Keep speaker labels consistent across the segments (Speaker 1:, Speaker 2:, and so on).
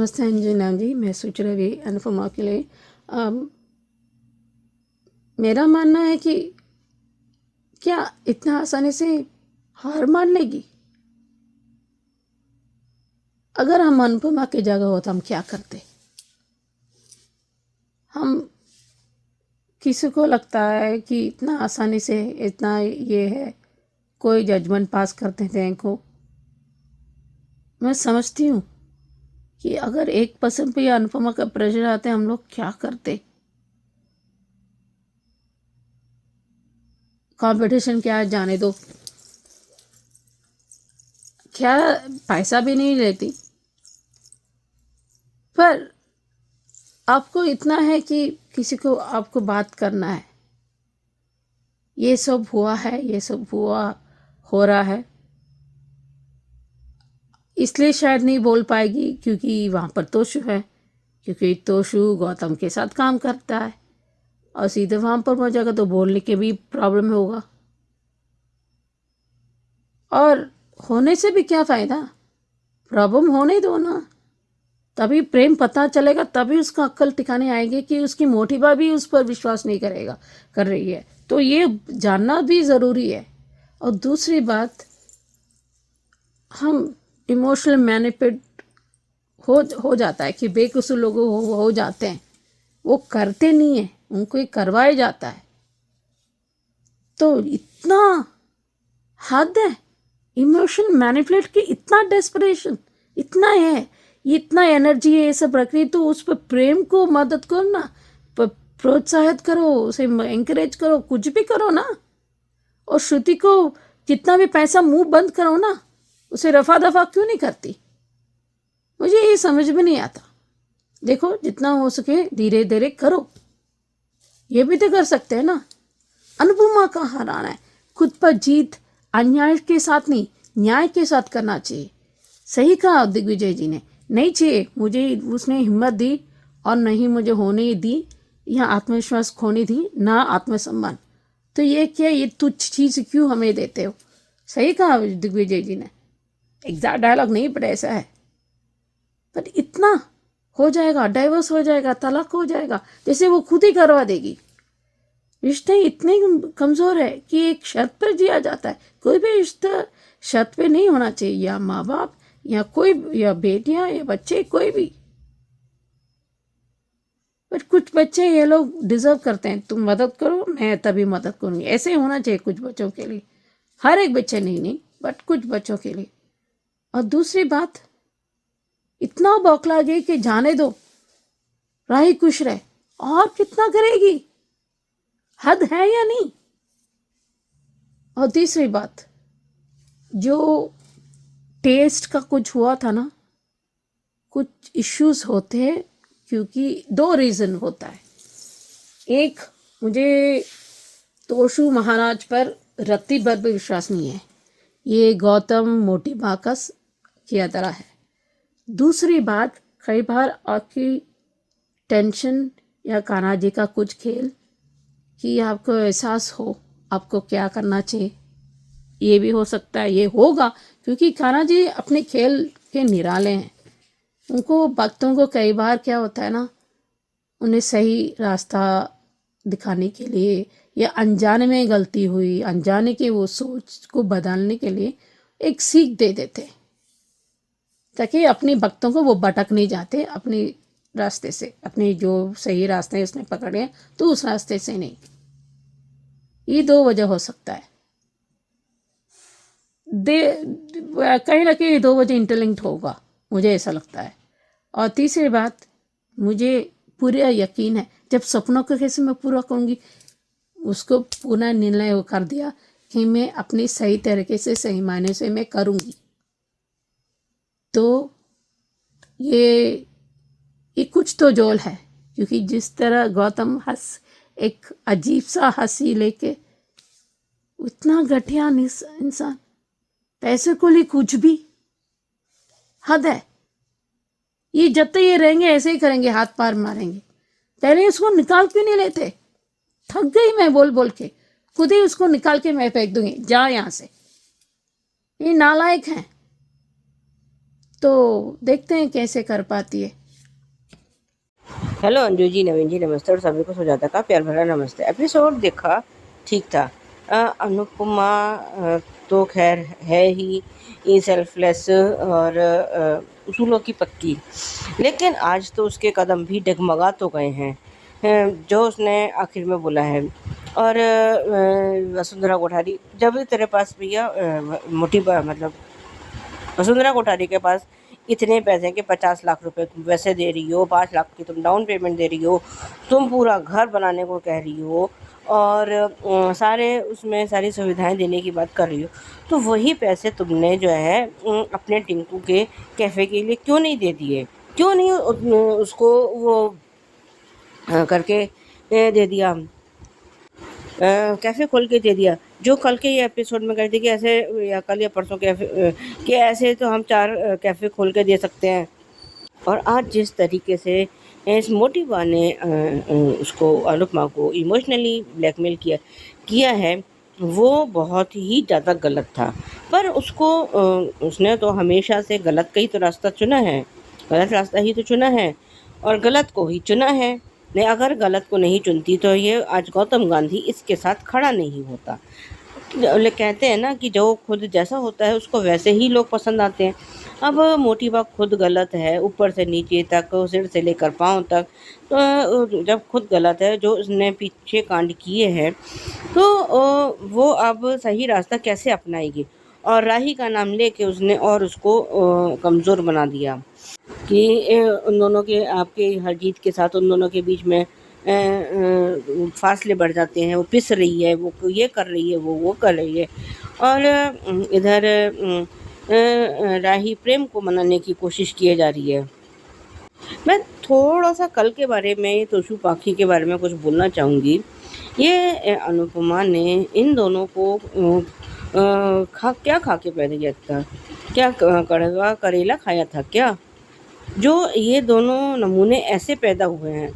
Speaker 1: नमस्ते अंजना जी, मैं सोच रही अनुपमा के लिए मेरा मानना है कि क्या इतना आसानी से हार मान लेगी? अगर हम अनुपमा की जगह हो तो हम क्या करते? हम किसी को लगता है कि इतना आसानी से इतना ये है, कोई जजमेंट पास करते थे को। मैं समझती हूँ कि अगर 1% पे अनुपमा का प्रेशर आते हम लोग क्या करते। कंपटीशन क्या है जाने दो, क्या पैसा भी नहीं लेती, पर आपको इतना है कि किसी को आपको बात करना है, ये सब हुआ है, ये सब हुआ हो रहा है, इसलिए शायद नहीं बोल पाएगी क्योंकि वहाँ पर तोशु है, क्योंकि तोशु गौतम के साथ काम करता है और सीधे वहाँ पर पहुँच जाएगा तो बोलने के भी प्रॉब्लम होगा। और होने से भी क्या फ़ायदा, प्रॉब्लम होने दो ना, तभी प्रेम पता चलेगा, तभी उसका अक्ल ठिकाने आएगी कि उसकी मोटिवा भी उस पर विश्वास नहीं करेगा कर रही है, तो ये जानना भी ज़रूरी है। और दूसरी बात, हम इमोशनल मैनिपुलेट हो जाता है कि बेकसूर लोग हो जाते हैं, वो करते नहीं है, उनको ये करवाया जाता है। तो इतना हद है इमोशन मैनिपुलेट की, इतना डेस्परेशन, इतना है, इतना एनर्जी है ये सब रख रही, तो उस पर प्रेम को मदद करो ना, प्रोत्साहित करो, उसे एंकरेज करो, कुछ भी करो ना। और श्रुति को जितना भी पैसा मुंह बंद करो ना, उसे रफा दफा क्यों नहीं करती, मुझे ये समझ में नहीं आता। देखो जितना हो सके धीरे धीरे करो, ये भी तो कर सकते हैं ना। अनुपमा का हराना है, खुद पर जीत अन्याय के साथ नहीं, न्याय के साथ करना चाहिए। सही कहा दिग्विजय जी ने, नहीं चाहिए मुझे, उसने हिम्मत दी और नहीं मुझे होने दी, यहाँ आत्मविश्वास खोने दी ना आत्मसम्मान, तो ये क्या, ये तुच्छ चीज़ क्यों हमें देते हो। सही कहा दिग्विजय जी ने, एग्जैक्ट डायलॉग नहीं पर ऐसा है, पर इतना हो जाएगा, डाइवर्स हो जाएगा, तलाक हो जाएगा, जैसे वो खुद ही करवा देगी। रिश्ते इतने कमज़ोर है कि एक शर्त पर जिया जाता है, कोई भी रिश्ता शर्त पे नहीं होना चाहिए, या माँ बाप या कोई, या बेटियां या बच्चे, कोई भी। पर कुछ बच्चे ये लोग डिजर्व करते हैं, तुम मदद करो मैं तभी मदद करूँगी, ऐसे होना चाहिए कुछ बच्चों के लिए, हर एक बच्चे नहीं, बट कुछ बच्चों के लिए। और दूसरी बात, इतना बौखला गई कि जाने दो, राही खुश रहे, और कितना करेगी, हद है या नहीं। और तीसरी बात, जो टेस्ट का कुछ हुआ था ना, कुछ इश्यूज होते हैं क्योंकि दो रीज़न होता है। एक, मुझे तोशु महाराज पर रत्ती भर भी विश्वास नहीं है, ये गौतम मोटी बाकस की तरह है। दूसरी बात, कई बार आपकी टेंशन या कान्हा का कुछ खेल कि आपको एहसास हो आपको क्या करना चाहिए, ये भी हो सकता है, ये होगा क्योंकि कान्हा अपने खेल के निराले हैं। उनको भक्तों को कई बार क्या होता है ना, उन्हें सही रास्ता दिखाने के लिए या अनजाने में गलती हुई, अनजाने की वो सोच को बदलने के लिए एक सीख दे देते, ताकि अपने भक्तों को वो भटक नहीं जाते अपने रास्ते से, अपने जो सही रास्ते उसने पकड़े तो उस रास्ते से नहीं। ये दो वजह हो सकता है, कहीं ना कहीं दो वजह इंटरलिंक्ड होगा, मुझे ऐसा लगता है। और तीसरी बात, मुझे पूरा यकीन है जब सपनों को कैसे मैं पूरा करूँगी, उसको पूरा निर्णय कर दिया कि मैं अपनी सही तरीके से सही मायने से मैं करूँगी, तो ये कुछ तो जोल है। क्योंकि जिस तरह गौतम एक अजीब सा हंसी लेके, इतना घटिया इंसान, पैसे को लिए कुछ भी, हद है। ये जब तक ये रहेंगे ऐसे ही करेंगे, हाथ पार मारेंगे। पहले उसको निकाल क्यों नहीं लेते, थक गई मैं बोल बोल के, खुद ही उसको निकाल के मैं फेंक दूंगी, जा यहाँ से। ये नालायक हैं। तो देखते हैं कैसे कर पाती है।
Speaker 2: हेलो अंजू जी, नवीन जी नमस्ते और सभी को सुजाता का प्यार भरा नमस्ते। एपिसोड देखा, ठीक था। अनुपमा तो खैर है ही सेल्फलेस और उसूलों की पक्की, लेकिन आज तो उसके कदम भी डगमगा तो गए हैं। जो उसने आखिर में बोला है। और वसुंधरा कोठारी, जब तेरे पास भैया मोटी मतलब वसुंधरा कोठारी के पास इतने पैसे के 50 लाख रुपए तुम वैसे दे रही हो, 5 लाख की तुम डाउन पेमेंट दे रही हो, तुम पूरा घर बनाने को कह रही हो और सारे उसमें सारी सुविधाएं देने की बात कर रही हो, तो वही पैसे तुमने जो है अपने टिंकू के कैफ़े के लिए क्यों नहीं दे दिए? क्यों नहीं उसको वो करके दे दिया, कैफ़े खोल के दे दिया, जो कल के ये एपिसोड में कहते कि ऐसे, या कल या परसों कि ऐसे तो हम 4 कैफ़े खोल के दे सकते हैं। और आज जिस तरीके से इस मोटी बा ने उसको अनुपमा को इमोशनली ब्लैकमेल किया है, वो बहुत ही ज़्यादा गलत था। पर उसको उसने तो हमेशा से गलत का ही तो रास्ता चुना है, गलत रास्ता ही तो चुना है और गलत को ही चुना है। नहीं, अगर गलत को नहीं चुनती तो ये आज गौतम गांधी इसके साथ खड़ा नहीं होता। कहते हैं ना कि जो खुद जैसा होता है उसको वैसे ही लोग पसंद आते हैं। अब मोटी बात खुद गलत है, ऊपर से नीचे तक, सिर से लेकर पाँव तक। तो जब खुद गलत है, जो उसने पीछे कांड किए हैं, तो वो अब सही रास्ता कैसे अपनाएगी? और राही का नाम लेके उसने और उसको कमज़ोर बना दिया कि उन दोनों के, आपके हरजीत के साथ उन दोनों के बीच में फासले बढ़ जाते हैं। वो पिस रही है, वो ये कर रही है, वो कर रही है। और इधर राही प्रेम को मनाने की कोशिश की जा रही है। मैं थोड़ा सा कल के बारे में, तोशु पाखी के बारे में कुछ बोलना चाहूँगी। ये अनुपमा ने इन दोनों को खा के पैदा किया था? क्या कड़वा करेला खाया था क्या? जो ये दोनों नमूने ऐसे पैदा हुए हैं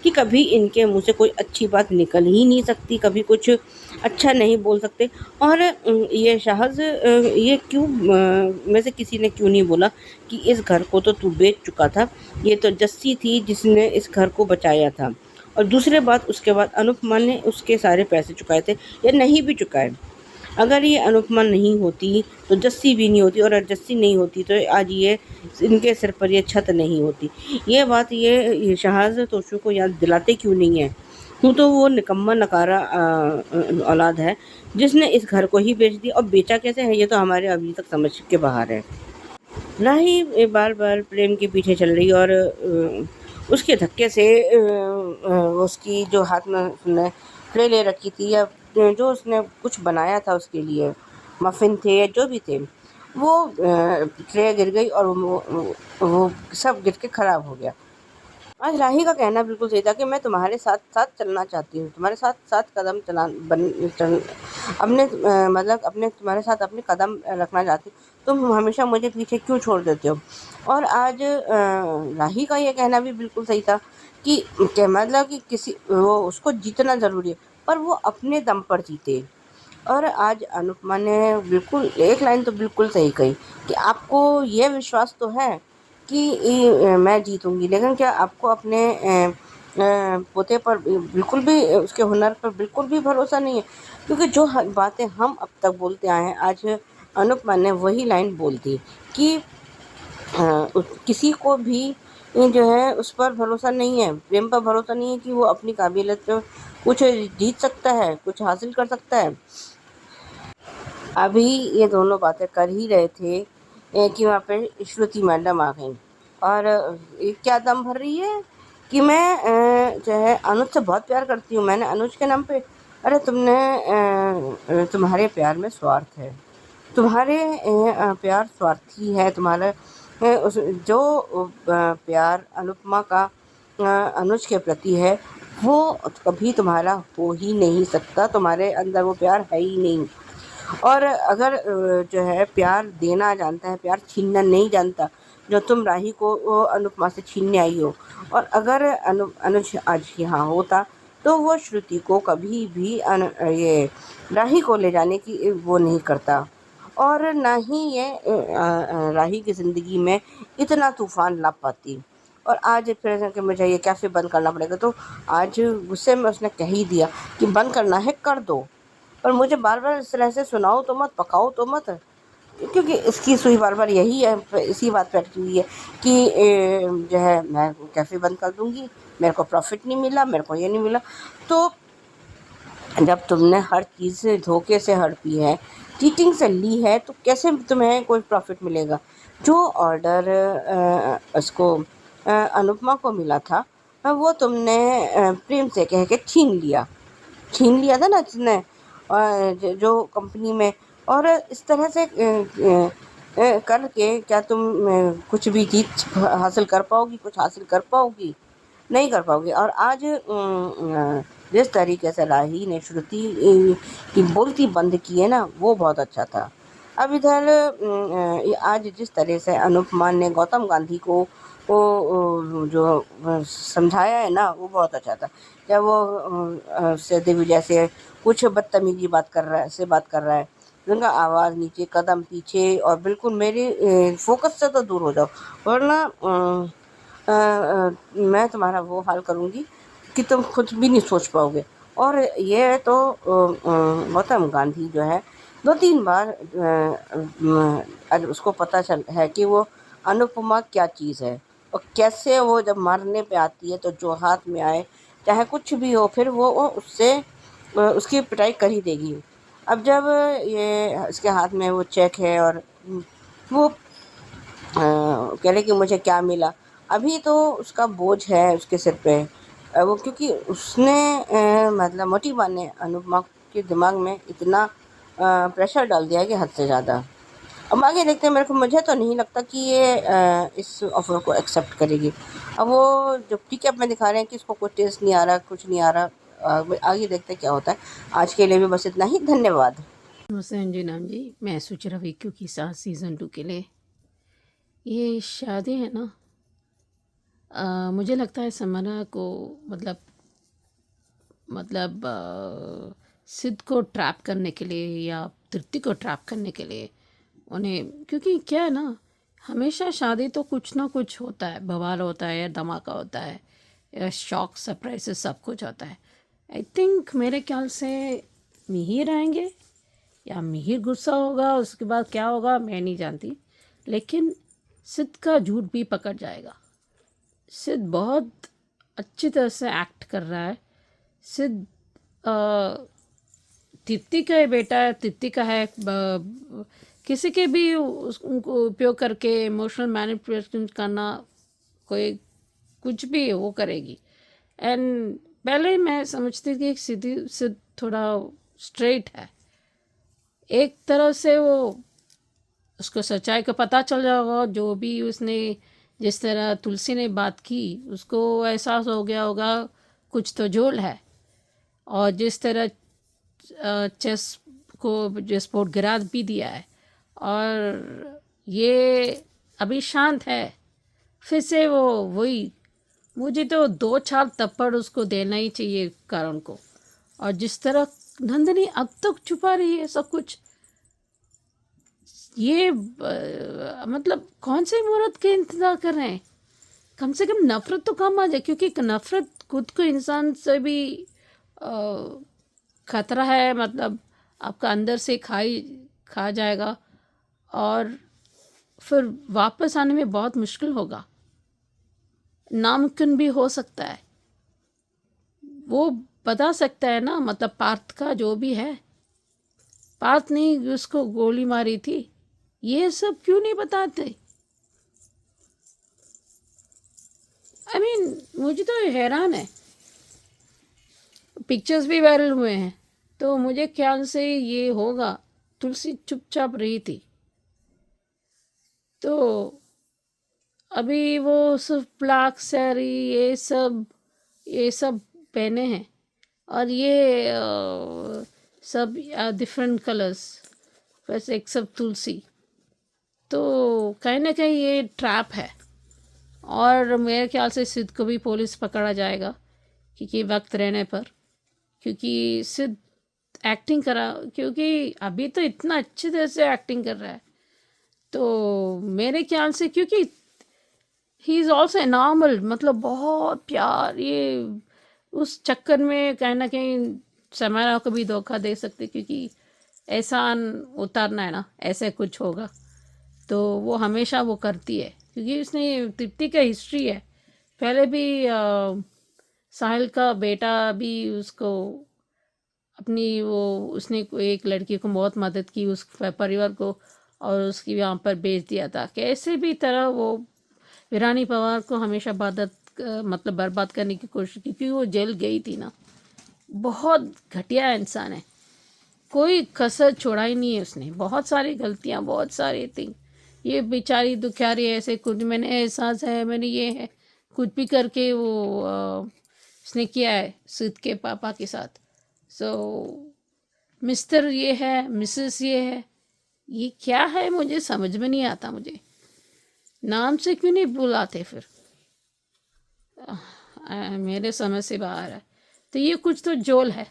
Speaker 2: कि कभी इनके मुंह से कोई अच्छी बात निकल ही नहीं सकती, कभी कुछ अच्छा नहीं बोल सकते। और ये शाहज, ये क्यों में से किसी ने क्यों नहीं बोला कि इस घर को तो तू बेच चुका था, ये तो जस्सी थी जिसने इस घर को बचाया था। और दूसरी बात, उसके बाद अनुपमा ने उसके सारे पैसे चुकाए थे या नहीं भी चुकाए। अगर ये अनुपमा नहीं होती तो जस्सी भी नहीं होती, और अगर जस्सी नहीं होती तो आज ये इनके सिर पर ये छत नहीं होती। ये बात ये शहाज़ तोशु को याद दिलाते क्यों नहीं है? क्यों तो वो निकम्मा नकारा औलाद है जिसने इस घर को ही बेच दिया। और बेचा कैसे है ये तो हमारे अभी तक समझ के बाहर है। राही बार बार प्रेम के पीछे चल रही और उसके धक्के से उसकी जो हाथ में उसने ट्रे ले रखी थी, या जो उसने कुछ बनाया था उसके लिए, मफ़िन थे या जो भी थे, वो ट्रे गिर गई और वो सब गिर के ख़राब हो गया। आज राही का कहना बिल्कुल सही था कि मैं तुम्हारे साथ साथ चलना चाहती हूँ, तुम्हारे साथ साथ कदम अपने मतलब अपने तुम्हारे साथ अपने कदम रखना चाहती हूँ, तुम हमेशा मुझे पीछे क्यों छोड़ देते हो? और आज राही का ये कहना भी बिल्कुल सही था कि मतलब कि किसी वो उसको जीतना ज़रूरी है, पर वो अपने दम पर जीते। और आज अनुपमा ने बिल्कुल एक लाइन तो बिल्कुल सही कही कि आपको ये विश्वास तो है कि मैं जीतूंगी, लेकिन क्या आपको अपने पोते पर बिल्कुल भी, उसके हुनर पर बिल्कुल भी भरोसा नहीं है? क्योंकि जो बातें हम अब तक बोलते आए हैं, आज अनुपमा ने वही लाइन बोल दी कि किसी को भी जो है उस पर भरोसा नहीं है, प्रेम पर भरोसा नहीं है कि वो अपनी काबिलियत पे कुछ जीत सकता है, कुछ हासिल कर सकता है। अभी ये दोनों बातें कर ही रहे थे कि वहाँ पे श्रुति मैडम आ गई और ये क्या दम भर रही है कि मैं जो है अनुज से बहुत प्यार करती हूँ, मैंने अनुज के नाम पे। अरे तुम्हारे प्यार में स्वार्थ है, तुम्हारे प्यार स्वार्थी है। तुम्हारा जो प्यार अनुपमा का अनुज के प्रति है, वो कभी तुम्हारा हो ही नहीं सकता। तुम्हारे अंदर वो प्यार है ही नहीं। और अगर जो है प्यार देना जानता है, प्यार छीनना नहीं जानता, जो तुम राही को वो अनुपमा से छीनने आई हो। और अगर अनुज आज यहाँ होता तो वो श्रुति को कभी भी ये राही को ले जाने की वो नहीं करता। और ना ही ये राही की ज़िंदगी में इतना तूफ़ान ला पाती। और आज फिर ऐसा कि मुझे ये कैफ़े बंद करना पड़ेगा, तो आज गुस्से में उसने कह ही दिया कि बंद करना है कर दो, पर मुझे बार-बार इस तरह से सुनाओ तो मत, पकाओ तो मत। क्योंकि इसकी सुई बार-बार यही है, इसी बात पे अटकी हुई है कि जो है मैं कैफ़े बंद कर दूँगी, मेरे को प्रॉफ़िट नहीं मिला, मेरे को ये नहीं मिला। तो जब तुमने हर चीज़ से धोखे से हड़पी है, चीटिंग से ली है, तो कैसे तुम्हें कोई प्रॉफ़िट मिलेगा? जो ऑर्डर उसको अनुपमा को मिला था, वो तुमने प्रेम से कह के छीन लिया था ना जिसने जो कंपनी में। और इस तरह से करके क्या तुम कुछ भी चीज़ हासिल कर पाओगी, कुछ हासिल कर पाओगी? नहीं कर पाओगे। और आज जिस तरीके से राही ने श्रुति की बोलती बंद की है ना, वो बहुत अच्छा था। अब इधर आज जिस तरह से अनुपमा ने गौतम गांधी को जो समझाया है ना, वो बहुत अच्छा था। जब वो से दिग्विजय से कुछ बदतमीजी बात कर रहा है, उनका आवाज़ नीचे, कदम पीछे, और बिल्कुल मेरे फोकस से तो दूर हो जाओ, वरना मैं तुम्हारा वो हाल करूँगी कि तुम कुछ भी नहीं सोच पाओगे। और ये तो गौतम गांधी जो है 2-3 बार आज उसको पता चल है कि वो अनुपमा क्या चीज़ है, और कैसे वो जब मारने पे आती है तो जो हाथ में आए, चाहे कुछ भी हो, फिर वो उससे उसकी पिटाई कर ही देगी। अब जब ये इसके हाथ में वो चेक है और वो कह रहे कि मुझे क्या मिला, अभी तो उसका बोझ है उसके सिर पे। वो क्योंकि उसने मतलब मोटी बहन ने अनुपमा के दिमाग में इतना प्रेशर डाल दिया है कि हद से ज़्यादा। अब आगे देखते हैं, मुझे तो नहीं लगता कि ये इस ऑफ़र को एक्सेप्ट करेगी। अब वो जो पिकअप में दिखा रहे हैं कि इसको कोई टेस्ट नहीं आ रहा, कुछ नहीं आ रहा। आगे देखते हैं क्या होता है। आज के लिए भी बस इतना ही, धन्यवाद।
Speaker 1: नमस्ते अंजू नाम जी, मैं सुचिरा विक्यू की साथ सीज़न 2 के लिए। ये शादी है ना, मुझे लगता है समरा को सिद्ध को ट्रैप करने के लिए या तृप्ति को ट्रैप करने के लिए उन्हें, क्योंकि क्या है ना, हमेशा शादी तो कुछ ना कुछ होता है, बवाल होता है या धमाका होता है या शॉक सरप्राइजेस, सब कुछ होता है। आई थिंक मेरे ख्याल से मिहिर आएंगे या मिहिर गुस्सा होगा, उसके बाद क्या होगा मैं नहीं जानती, लेकिन सिद्ध का झूठ भी पकड़ जाएगा। सिद्ध बहुत अच्छी तरह से एक्ट कर रहा है। सिद्ध तृप्ति का ही बेटा है, तृप्ति का है, किसी के भी उनको उपयोग करके इमोशनल मैनिपुलेशन करना, कोई कुछ भी वो करेगी। एंड पहले मैं समझती थी कि सिद्ध थोड़ा स्ट्रेट है, एक तरह से वो उसको सच्चाई का पता चल जाएगा, जो भी उसने जिस तरह तुलसी ने बात की उसको एहसास हो गया होगा कुछ तो झोल है। और जिस तरह चेस को जो स्पोर्ट गिरा भी दिया है और ये अभी शांत है, फिर से वो वही, मुझे तो 2-4 थप्पड़ उसको देना ही चाहिए करण को। और जिस तरह नंदिनी अब तक छुपा रही है सब कुछ, ये मतलब कौन से मुहूर्त के इंतज़ार कर रहे हैं? कम से कम नफ़रत तो कम आ जाए, क्योंकि नफ़रत खुद को इंसान से भी खतरा है, मतलब आपका अंदर से खा जाएगा और फिर वापस आने में बहुत मुश्किल होगा, नामुमकिन भी हो सकता है। वो बता सकता है ना, मतलब पार्थ का जो भी है, पार्थ ने उसको गोली मारी थी, ये सब क्यों नहीं बताते? आई मीन मुझे तो हैरान है। पिक्चर्स भी वायरल हुए हैं, तो मुझे ख्याल से ये होगा। तुलसी चुपचाप रही थी, तो अभी वो सिर्फ ब्लैक साड़ी ये सब पहने हैं, और ये सब डिफरेंट कलर्स, वैसे एक सब तुलसी, तो कहीं ना कहीं ये ट्रैप है। और मेरे ख्याल से सिद्ध को भी पुलिस पकड़ा जाएगा, क्योंकि वक्त रहने पर, क्योंकि सिद्ध एक्टिंग करा, क्योंकि अभी तो इतना अच्छी तरह से एक्टिंग कर रहा है, तो मेरे ख्याल से क्योंकि ही इज़ ऑल्सो नॉर्मल, मतलब बहुत प्यार, ये उस चक्कर में कहीं ना कहीं समारा को भी धोखा दे सकते, क्योंकि एहसान उतारना है ना, ऐसे कुछ होगा तो वो हमेशा वो करती है, क्योंकि उसने तृप्ति का हिस्ट्री है। पहले भी साहिल का बेटा भी उसको अपनी वो उसने एक लड़की को बहुत मदद की, उस परिवार को, और उसकी वहाँ पर भेज दिया था। कैसे भी तरह वो वीरानी पवार को हमेशा मतलब बर्बाद करने की कोशिश की, क्योंकि वो जेल गई थी ना। बहुत घटिया इंसान है, कोई कसर छोड़ा ही नहीं है उसने, बहुत सारी गलतियाँ, बहुत सारी थिंग। ये बेचारी दुखियारी ऐसे कुछ मैंने एहसास है, मैंने ये है कुछ भी करके वो उसने किया है सिद्ध के पापा के साथ। सो मिस्टर ये है, मिसेस ये है, ये क्या है मुझे समझ में नहीं आता। मुझे नाम से क्यों नहीं बुलाते फिर, मेरे समझ से बाहर है। तो ये कुछ तो जोल है,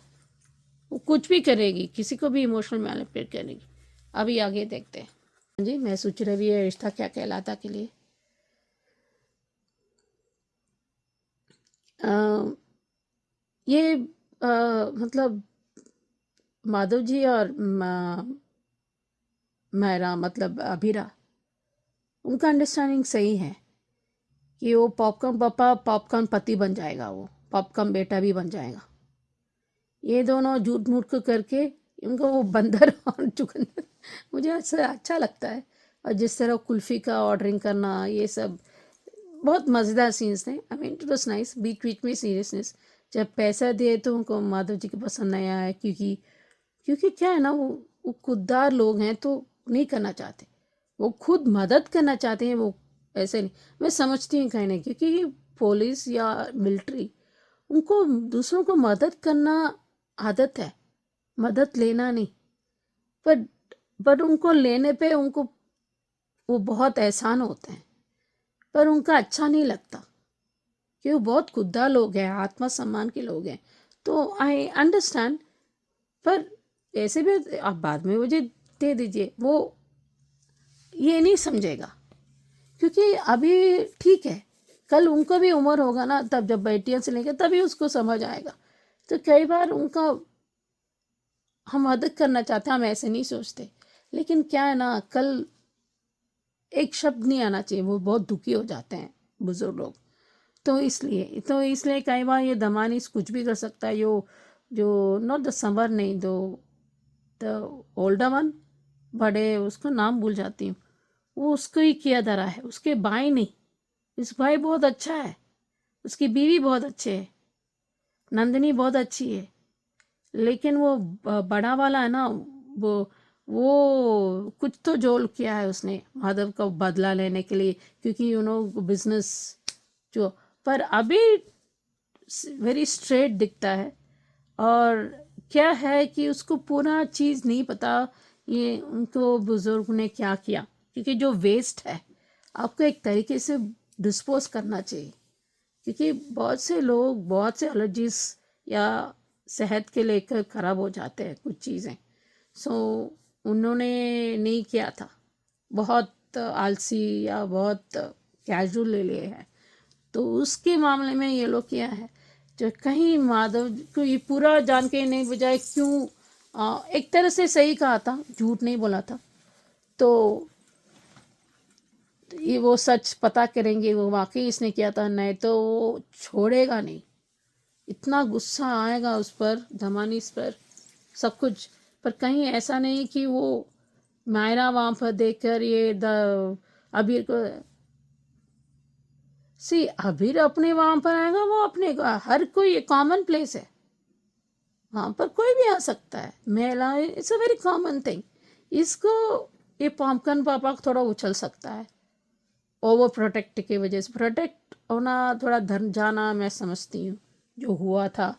Speaker 1: वो कुछ भी करेगी, किसी को भी इमोशनल मैनिपुलेट करेगी। अभी आगे देखते हैं। हाँ जी, मैं सोच रही है रिश्ता क्या कहलाता के लिए ये मतलब माधव जी और मायरा मतलब अभीरा, उनका अंडरस्टैंडिंग सही है कि वो पॉपकॉर्न पापा पॉपकॉर्न पति बन जाएगा, वो पॉपकॉर्न बेटा भी बन जाएगा। ये दोनों झूठ मूठ को करके उनको वो बंदर और चुकंदर मुझे अच्छा लगता है। और जिस तरह कुल्फ़ी का ऑर्डरिंग करना, ये सब बहुत मज़ेदार सीन्स थे। I mean it was nice, बीच बीच में सीरियसनेस। जब पैसा दिए तो उनको माधव जी को पसंद नहीं आया, क्योंकि क्योंकि क्या है ना, वो खुददार लोग हैं तो नहीं करना चाहते, वो खुद मदद करना चाहते हैं, वो ऐसे नहीं। मैं समझती हूँ कहीं नहीं, क्योंकि पुलिस या मिलिट्री, उनको दूसरों को मदद करना आदत है, मदद लेना नहीं। पर उनको लेने पे उनको वो बहुत एहसान होते हैं, पर उनका अच्छा नहीं लगता, कि वो बहुत खुदा लोग हैं, आत्मसम्मान के लोग हैं। तो आई अंडरस्टैंड, पर ऐसे भी आप बाद में मुझे दे दीजिए, वो ये नहीं समझेगा, क्योंकि अभी ठीक है, कल उनको भी उम्र होगा ना, तब जब बेटियां से लेंगे तभी उसको समझ आएगा। तो कई बार उनका हम मदद करना चाहते हैं, हम ऐसे नहीं सोचते, लेकिन क्या है ना, कल एक शब्द नहीं आना चाहिए, वो बहुत दुखी हो जाते हैं बुजुर्ग लोग। तो इसलिए कई बार ये दमानी कुछ भी कर सकता है, जो नॉट द समर, नहीं दो द ओल्डर वन, बड़े उसका नाम भूल जाती हूँ, वो उसको ही किया धरा है, उसके भाई नहीं। इस भाई बहुत अच्छा है, उसकी बीवी बहुत अच्छे है, नंदिनी बहुत अच्छी है, लेकिन वो बड़ा वाला है ना, वो कुछ तो जोल किया है उसने माधव का बदला लेने के लिए, क्योंकि बिजनेस जो, पर अभी वेरी स्ट्रेट दिखता है। और क्या है कि उसको पूरा चीज़ नहीं पता, ये उनको बुजुर्ग ने क्या किया, क्योंकि जो वेस्ट है आपको एक तरीके से डिस्पोज करना चाहिए, क्योंकि बहुत से लोग बहुत से एलर्जीज या सेहत के लेकर ख़राब हो जाते हैं कुछ चीज़ें। सो उन्होंने नहीं किया था, बहुत आलसी या बहुत कैजुअल ले लिए हैं, तो उसके मामले में ये लोग किया है। जो कहीं माधव को ये पूरा जान के नहीं बजाय क्यों एक तरह से सही कहा था, झूठ नहीं बोला था, तो ये वो सच पता करेंगे वो वाकई इसने किया था, नहीं तो वो छोड़ेगा नहीं। इतना गुस्सा आएगा उस पर, धमानीस पर, सब कुछ। पर कहीं ऐसा नहीं कि वो मायरा वहाँ पर देखकर ये अबीर को अबीर अपने वहाँ पर आएगा, वो अपने हर कोई कॉमन प्लेस है, वहाँ पर कोई भी आ सकता है, मेला it's a very common thing. इसको ये पॉपकॉर्न पापा को थोड़ा उछल सकता है, ओवर प्रोटेक्ट की वजह से, प्रोटेक्ट होना थोड़ा धर्म जाना मैं समझती हूँ जो हुआ था,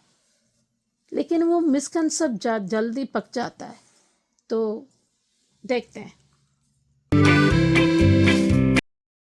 Speaker 1: लेकिन वो मिसकंसेप्ट जल्दी पक जाता है। तो देखते हैं।